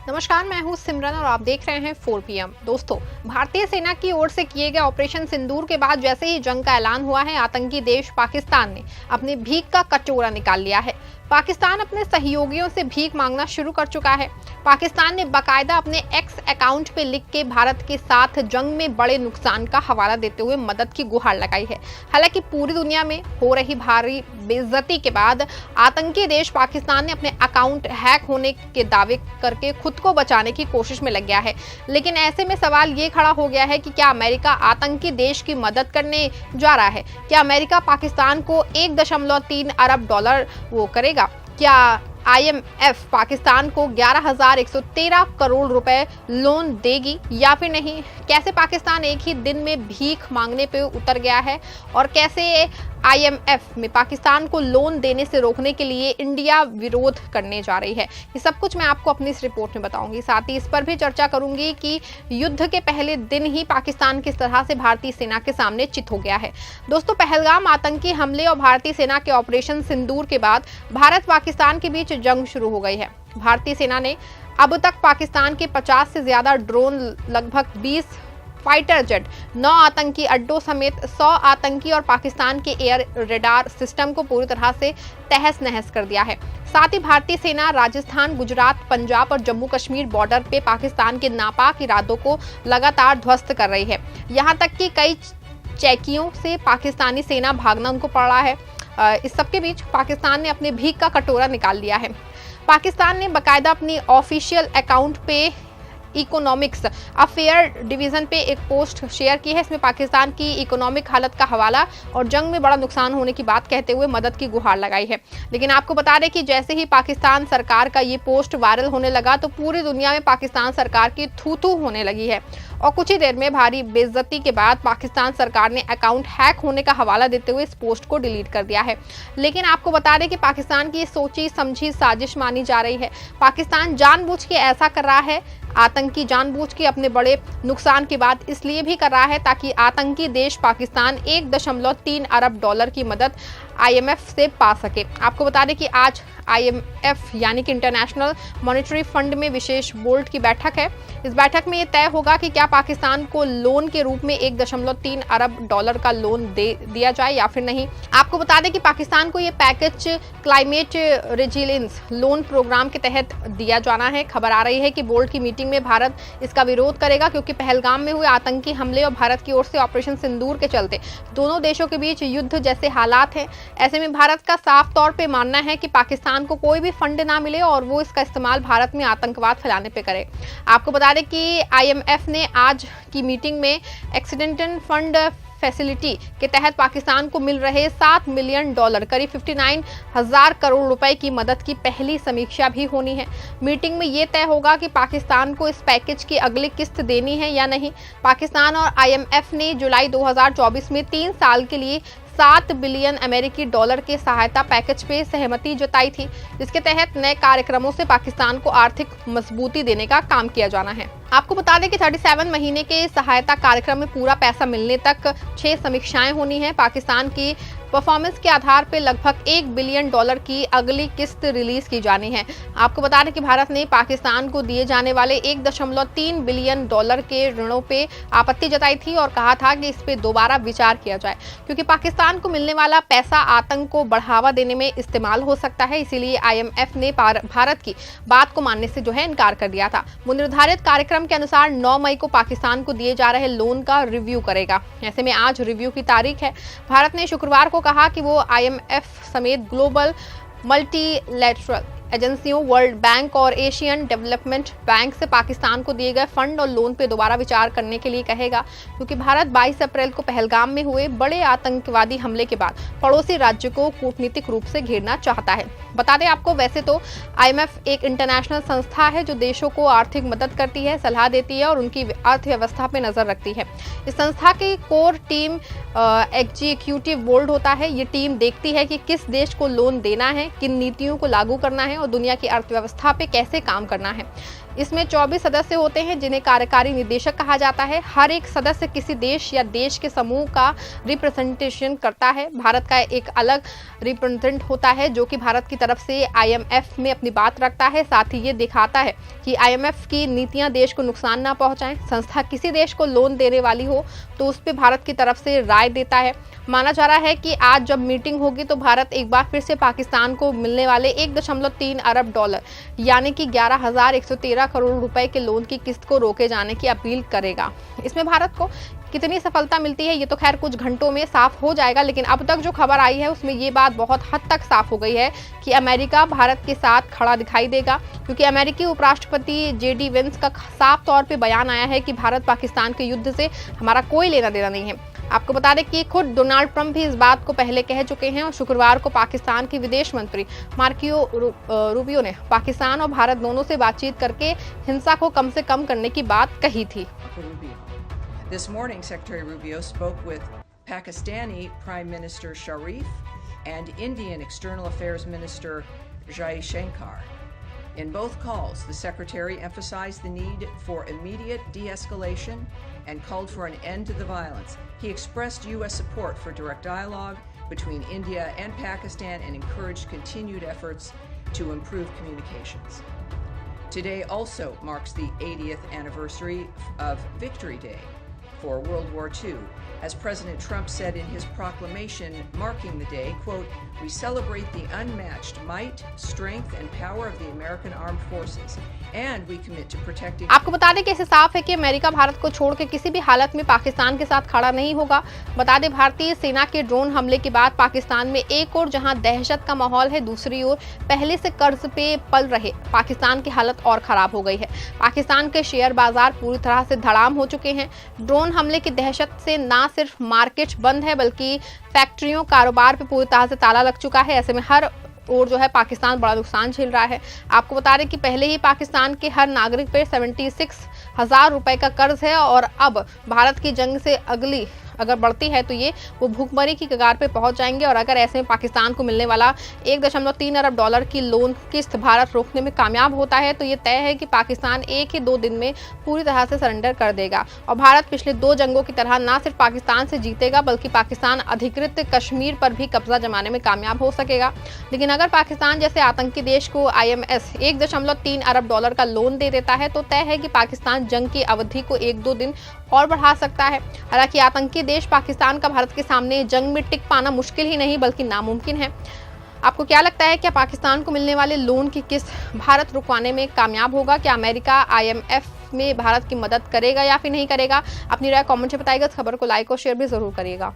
नमस्कार, मैं हूं सिमरन और आप देख रहे हैं 4 PM। दोस्तों, भारतीय सेना की ओर से किए गए ऑपरेशन सिंदूर के बाद जैसे ही जंग का ऐलान हुआ है, आतंकी देश पाकिस्तान ने अपने भीख का कटोरा निकाल लिया है। पाकिस्तान अपने सहयोगियों से भीख मांगना शुरू कर चुका है। पाकिस्तान ने बाकायदा अपने एक्स अकाउंट पे लिख के भारत के साथ जंग में बड़े नुकसान का हवाला देते हुए मदद की गुहार लगाई है। हालांकि पूरी दुनिया में हो रही भारी बेइज्जती के बाद आतंकी देश पाकिस्तान ने अपने अकाउंट हैक होने के दावे करके खुद को बचाने की कोशिश में लग गया है। लेकिन ऐसे में सवाल ये खड़ा हो गया है कि क्या अमेरिका आतंकी देश की मदद करने जा रहा है? क्या अमेरिका पाकिस्तान को 1.3 अरब डॉलर वो करेगा? क्या IMF पाकिस्तान को 11,113 करोड़ रुपए लोन देगी या फिर नहीं? कैसे पाकिस्तान एक ही दिन में भीख मांगने पे उतर गया है और कैसे IMF में पाकिस्तान को लोन देने से रोकने के लिए इंडिया विरोध करने जा रही है, ये सब कुछ मैं आपको अपनी इस रिपोर्ट में बताऊंगी। साथ ही इस पर भी चर्चा करूंगी कि युद्ध के पहले दिन ही पाकिस्तान किस तरह से भारतीय सेना के सामने चित हो गया है। दोस्तों, पहलगाम आतंकी हमले और भारतीय सेना के ऑपरेशन सिंदूर के बाद भारत पाकिस्तान के बीच जंग शुरू हो गई है। भारतीय सेना ने अब तक पाकिस्तान के 50 से ज्यादा ड्रोन, लगभग 20 फाइटर जेट, 9 आतंकी अड्डों समेत 100 आतंकी और पाकिस्तान के एयर रेडार सिस्टम को पूरी तरह से तहस नहस कर दिया है। साथ ही भारतीय सेना राजस्थान, गुजरात, पंजाब और जम्मू कश्मीर बॉर्डर पे पाकिस्तान के नापाक इरादों को लगातार ध्वस्त कर रही है। यहाँ तक कि कई चौकियों से पाकिस्तानी सेना भागना उनको पड़ रहा है। इस सबके बीच पाकिस्तान ने अपने भीख का कटोरा निकाल लिया है। पाकिस्तान ने बाकायदा अपनी ऑफिशियल अकाउंट पे इकोनॉमिक्स अफेयर डिवीजन पे एक पोस्ट शेयर की है। इसमें पाकिस्तान की इकोनॉमिक हालत का हवाला और जंग में बड़ा नुकसान होने की बात कहते हुए मदद की गुहार लगाई है। लेकिन आपको बता दें कि जैसे ही पाकिस्तान सरकार का ये पोस्ट वायरल होने लगा तो पूरी दुनिया में पाकिस्तान सरकार की थू-थू होने लगी है और कुछ ही देर में भारी बेइज्जती के बाद पाकिस्तान सरकार ने अकाउंट हैक होने का हवाला देते हुए इस पोस्ट को डिलीट कर दिया है। लेकिन आपको बता दें कि पाकिस्तान की सोची समझी साजिश मानी जा रही है। पाकिस्तान जानबूझ के ऐसा कर रहा है, आतंकी जानबूझ के अपने बड़े नुकसान की बात इसलिए भी कर रहा है ताकि आतंकी देश पाकिस्तान 1.3 अरब डॉलर की मदद IMF से पा सके। आपको बता दें कि आज IMF यानी कि इंटरनेशनल मॉनेटरी फंड में विशेष बोर्ड की बैठक है। इस बैठक में ये तय होगा कि क्या पाकिस्तान को लोन के रूप में 1.3 अरब डॉलर का लोन दिया जाए या फिर नहीं। आपको बता दें कि पाकिस्तान को ये package climate resilience loan program के तहत दिया जाना है। खबर आ रही है कि बोर्ड की मीटिंग में भारत इसका विरोध करेगा क्योंकि पहलगाम में हुए आतंकी हमले और भारत की ओर से ऑपरेशन सिंदूर के चलते दोनों देशों के बीच युद्ध जैसे हालात हैं। ऐसे में भारत का साफ तौर पे मानना है कि पाकिस्तान को कोई भी फंड ना मिले और वो इसका इस्तेमाल भारत में आतंकवाद फैलाने पे करे। आपको बता दें कि IMF ने आज की मीटिंग में एक्सीडेंटल फंड फैसिलिटी के तहत पाकिस्तान को मिल रहे $7 मिलियन, करीब 59,000 करोड़ रुपए की मदद की पहली समीक्षा भी होनी है। मीटिंग में ये तय होगा कि पाकिस्तान को इस पैकेज की अगली किस्त देनी है या नहीं। पाकिस्तान और IMF ने जुलाई 2024 में 3 साल के लिए $7 बिलियन अमेरिकी डॉलर के सहायता पैकेज पे सहमति जताई थी, जिसके तहत नए कार्यक्रमों से पाकिस्तान को आर्थिक मजबूती देने का काम किया जाना है। आपको बता दें कि 37 महीने के सहायता कार्यक्रम में पूरा पैसा मिलने तक 6 समीक्षाएं होनी है। पाकिस्तान की परफॉर्मेंस के आधार पर लगभग $1 बिलियन की अगली किस्त रिलीज की जानी है। आपको बता दें कि भारत ने पाकिस्तान को दिए जाने वाले $1.3 बिलियन के ऋणों पे आपत्ति जताई थी और कहा था कि इस पे दोबारा विचार किया जाए क्योंकि पाकिस्तान को मिलने वाला पैसा आतंक को बढ़ावा देने में इस्तेमाल हो सकता है। इसीलिए IMF ने भारत की बात को मानने से इनकार कर दिया था। वो निर्धारित कार्यक्रम के अनुसार 9 मई को पाकिस्तान को दिए जा रहे लोन का रिव्यू करेगा। ऐसे में आज रिव्यू की तारीख है। भारत ने शुक्रवार को कहा कि वो IMF समेत ग्लोबल मल्टीलैटरल एजेंसियों, वर्ल्ड बैंक और एशियन डेवलपमेंट बैंक से पाकिस्तान को दिए गए फंड और लोन पे दोबारा विचार करने के लिए कहेगा क्योंकि भारत 22 अप्रैल को पहलगाम में हुए बड़े आतंकवादी हमले के बाद पड़ोसी राज्य को कूटनीतिक रूप से घेरना चाहता है। बता दें आपको, वैसे तो IMF एक इंटरनेशनल संस्था है जो देशों को आर्थिक मदद करती है, सलाह देती है और उनकी अर्थव्यवस्था पे नजर रखती है। इस संस्था की कोर टीम एग्जीक्यूटिव बोर्ड होता है। ये टीम देखती है कि किस देश को लोन देना है, किन नीतियों को लागू करना है और दुनिया की अर्थव्यवस्था पे कैसे काम करना है। इसमें 24 सदस्य होते हैं जिन्हें कार्यकारी निदेशक कहा जाता है। हर एक सदस्य किसी देश या देश के समूह का रिप्रेजेंटेशन करता है। भारत का एक अलग रिप्रेजेंटेंट होता है जो कि भारत की तरफ से IMF में अपनी बात रखता है। साथ ही ये दिखाता है कि IMF की नीतियां देश को नुकसान ना पहुंचाएं। संस्था किसी देश को लोन देने वाली हो तो उस पर भारत की तरफ से राय देता है। माना जा रहा है कि आज जब मीटिंग होगी तो भारत एक बार फिर से पाकिस्तान को मिलने वाले 1.3 अरब डॉलर यानी कि 11,113 करोड़ रुपए के लोन की किस्त को रोके जाने की अपील करेगा। इसमें भारत को कितनी सफलता मिलती है ये तो खैर कुछ घंटों में साफ हो जाएगा, लेकिन अब तक जो खबर आई है उसमें ये बात बहुत हद तक साफ हो गई है कि अमेरिका भारत के साथ खड़ा दिखाई देगा, क्योंकि अमेरिकी उपराष्ट्रपति JD वेंस का साफ तौर पे बयान आया है कि भारत पाकिस्तान के युद्ध से हमारा कोई लेना देना नहीं है। आपको बता दें कि खुद डोनाल्ड ट्रंप भी इस बात को पहले कह चुके हैं और शुक्रवार को पाकिस्तान के विदेश मंत्री मार्को रूबियो ने पाकिस्तान और भारत दोनों से बातचीत करके हिंसा को कम से कम करने की बात कही थी। This morning, Secretary Rubio spoke with Pakistani Prime Minister Sharif and Indian External Affairs Minister Jai Shankar. In both calls, the Secretary emphasized the need for immediate de-escalation and called for an end to the violence. He expressed U.S. support for direct dialogue between India and Pakistan and encouraged continued efforts to improve communications. Today also marks the 80th anniversary of Victory Day for World War II. As President Trump said in his proclamation marking the day, quote, "We celebrate the unmatched might, strength and power of the American Armed Forces and we commit to protecting." आपको बता दें कि इसे साफ है कि America Bharat को छोड़ के किसी भी हालत में पाकिस्तान के साथ खड़ा नहीं होगा। बता दें भारतीय सेना के ड्रोन हमले के बाद पाकिस्तान में एक और जहां दहशत का माहौल है, दूसरी ओर पहले से कर्ज पे पल रहे पाकिस्तान की हालत और खराब हो गई है। पाकिस्तान के शेयर बाजार पूरी तरह से धड़ाम हो चुके हैं। ड्रोन हमले की दहशत से ना सिर्फ मार्केट बंद है बल्कि फैक्ट्रियों कारोबार पे पूरी तरह से ताला लग चुका है। ऐसे में हर और जो है पाकिस्तान बड़ा नुकसान झेल रहा है। आपको बता दें कि पहले ही पाकिस्तान के हर नागरिक पे 76,000 रुपए का कर्ज है और अब भारत की जंग से अगली अगर बढ़ती है तो ये वो भूखमरी की कगार पे पहुंच जाएंगे। और अगर ऐसे में पाकिस्तान को मिलने वाला 1.3 अरब डॉलर की लोन किस्त भारत रोकने में कामयाब होता है तो ये तय है कि पाकिस्तान 1 ही 2 दिन में पूरी तरह से सरेंडर कर देगा और भारत पिछले 2 जंगों की तरह ना सिर्फ पाकिस्तान से जीतेगा बल्कि पाकिस्तान अधिकृत कश्मीर पर भी कब्जा जमाने में कामयाब हो सकेगा। लेकिन अगर पाकिस्तान जैसे आतंकी देश को IMF 1.3 अरब डॉलर का लोन दे देता है तो तय है कि पाकिस्तान जंग की अवधि को 1-2 दिन और बढ़ा सकता है। हालांकि आतंकी देश पाकिस्तान का भारत के सामने जंग में टिक पाना मुश्किल ही नहीं बल्कि नामुमकिन है। आपको क्या लगता है, क्या पाकिस्तान को मिलने वाले लोन की किस्त भारत रुकवाने में कामयाब होगा? क्या अमेरिका IMF में भारत की मदद करेगा या फिर नहीं करेगा? अपनी राय कमेंट में बताइएगा। इस खबर को लाइक और शेयर भी जरूर करिएगा।